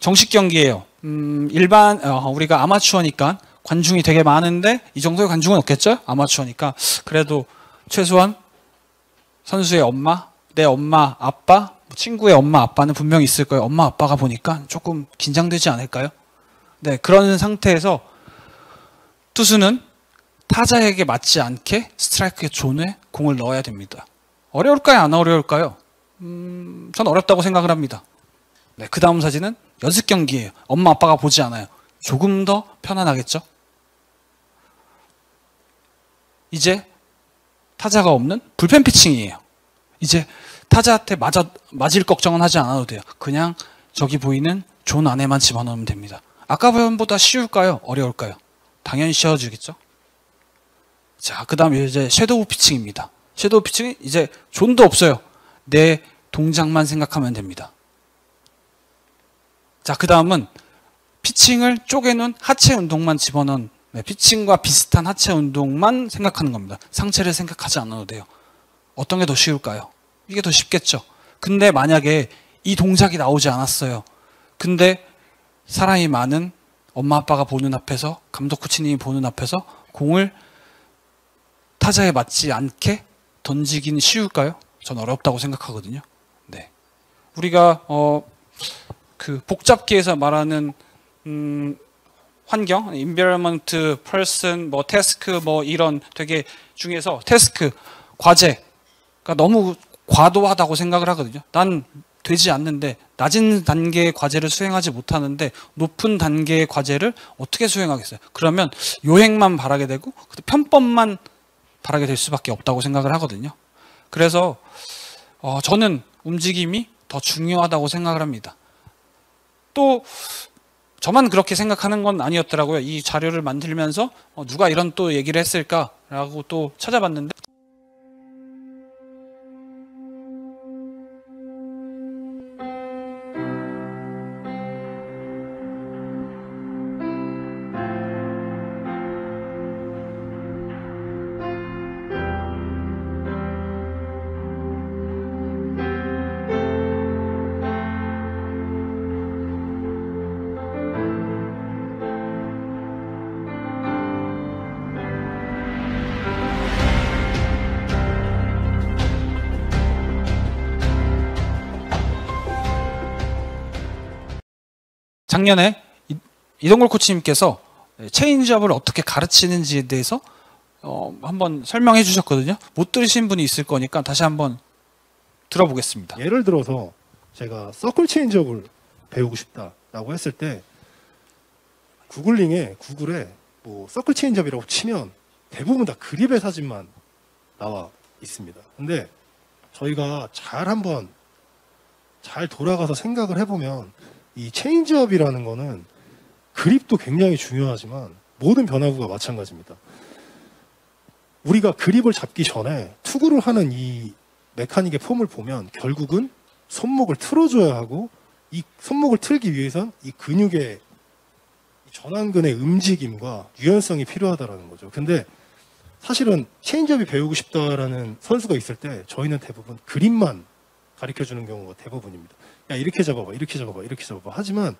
정식 경기예요. 일반 우리가 아마추어니까 관중이 되게 많은데 이 정도의 관중은 없겠죠? 아마추어니까. 그래도 최소한 선수의 엄마, 내 엄마, 아빠, 친구의 엄마, 아빠는 분명히 있을 거예요. 엄마, 아빠가 보니까 조금 긴장되지 않을까요? 네, 그런 상태에서 투수는 타자에게 맞지 않게 스트라이크 존에 공을 넣어야 됩니다. 어려울까요? 안 어려울까요? 전 어렵다고 생각을 합니다. 네, 그 다음 사진은 연습 경기예요. 엄마, 아빠가 보지 않아요. 조금 더 편안하겠죠? 이제 타자가 없는 불펜 피칭이에요. 이제 타자한테 맞을 걱정은 하지 않아도 돼요. 그냥 저기 보이는 존 안에만 집어넣으면 됩니다. 아까 보다 쉬울까요? 어려울까요? 당연히 쉬워지겠죠? 자, 그 다음에 이제 섀도우 피칭입니다. 섀도우 피칭이 이제 존도 없어요. 내 동작만 생각하면 됩니다. 자, 그 다음은 피칭을 쪼개놓은 하체 운동만 집어넣은 피칭과 비슷한 하체 운동만 생각하는 겁니다. 상체를 생각하지 않아도 돼요. 어떤 게 더 쉬울까요? 이게 더 쉽겠죠. 근데 만약에 이 동작이 나오지 않았어요. 근데 사람이 많은 엄마 아빠가 보는 앞에서, 감독 코치님이 보는 앞에서 공을 타자에 맞지 않게 던지기는 쉬울까요? 전 어렵다고 생각하거든요. 네. 우리가 그 복잡기에서 말하는 환경, environment, person, 뭐 task, 뭐 이런 되게 중에서 task, 과제가 너무 과도하다고 생각을 하거든요. 난 되지 않는데 낮은 단계의 과제를 수행하지 못하는데 높은 단계의 과제를 어떻게 수행하겠어요? 그러면 요행만 바라게 되고 편법만 바라게 될 수밖에 없다고 생각을 하거든요. 그래서 저는 움직임이 더 중요하다고 생각을 합니다. 또 저만 그렇게 생각하는 건 아니었더라고요. 이 자료를 만들면서 누가 이런 또 얘기를 했을까라고 또 찾아봤는데 작년에 이동걸 코치님께서 체인지업을 어떻게 가르치는지에 대해서 한번 설명해 주셨거든요. 못 들으신 분이 있을 거니까 다시 한번 들어보겠습니다. 예를 들어서 제가 서클 체인지업을 배우고 싶다라고 했을 때 구글에 뭐 서클 체인지업이라고 치면 대부분 다 그립의 사진만 나와 있습니다. 근데 저희가 잘 돌아가서 생각을 해보면 이 체인지업이라는 거는 그립도 굉장히 중요하지만 모든 변화구가 마찬가지입니다. 우리가 그립을 잡기 전에 투구를 하는 이 메카닉의 폼을 보면 결국은 손목을 틀어줘야 하고 이 손목을 틀기 위해선 이 근육의 전완근의 움직임과 유연성이 필요하다는 거죠. 근데 사실은 체인지업이 배우고 싶다라는 선수가 있을 때 저희는 대부분 그립만 가르쳐주는 경우가 대부분입니다. 야, 이렇게 잡아봐, 이렇게 잡아봐, 이렇게 잡아봐. 하지만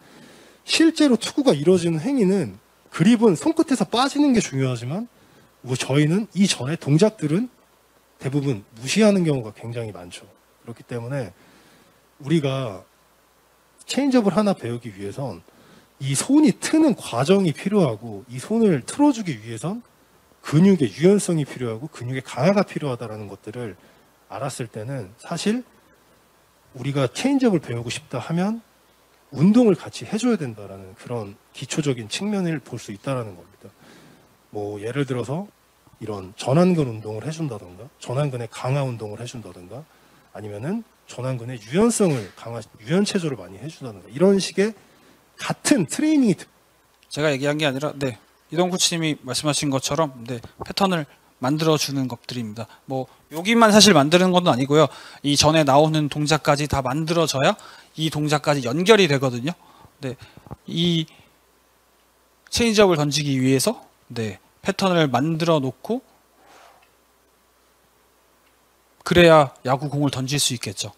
실제로 투구가 이루어지는 행위는 그립은 손끝에서 빠지는 게 중요하지만 저희는 이 전에 동작들은 대부분 무시하는 경우가 굉장히 많죠. 그렇기 때문에 우리가 체인지업을 하나 배우기 위해선 이 손이 트는 과정이 필요하고 이 손을 틀어주기 위해선 근육의 유연성이 필요하고 근육의 강화가 필요하다는 것들을 알았을 때는 사실 우리가 체인지업을 배우고 싶다 하면 운동을 같이 해줘야 된다라는 그런 기초적인 측면을 볼 수 있다는 겁니다. 뭐 예를 들어서 이런 전완근 운동을 해준다던가 전완근의 강화 운동을 해준다던가 아니면은 전완근의 유연성을 유연 체조를 많이 해준다던가 이런 식의 같은 트레이닝이 제가 얘기한 게 아니라 이동 코치님이 말씀하신 것처럼 패턴을 만들어주는 것들입니다. 뭐 여기만 사실 만드는 건 아니고요. 이 전에 나오는 동작까지 다 만들어져야 이 동작까지 연결이 되거든요. 이 체인지업을 던지기 위해서 패턴을 만들어 놓고 그래야 야구 공을 던질 수 있겠죠.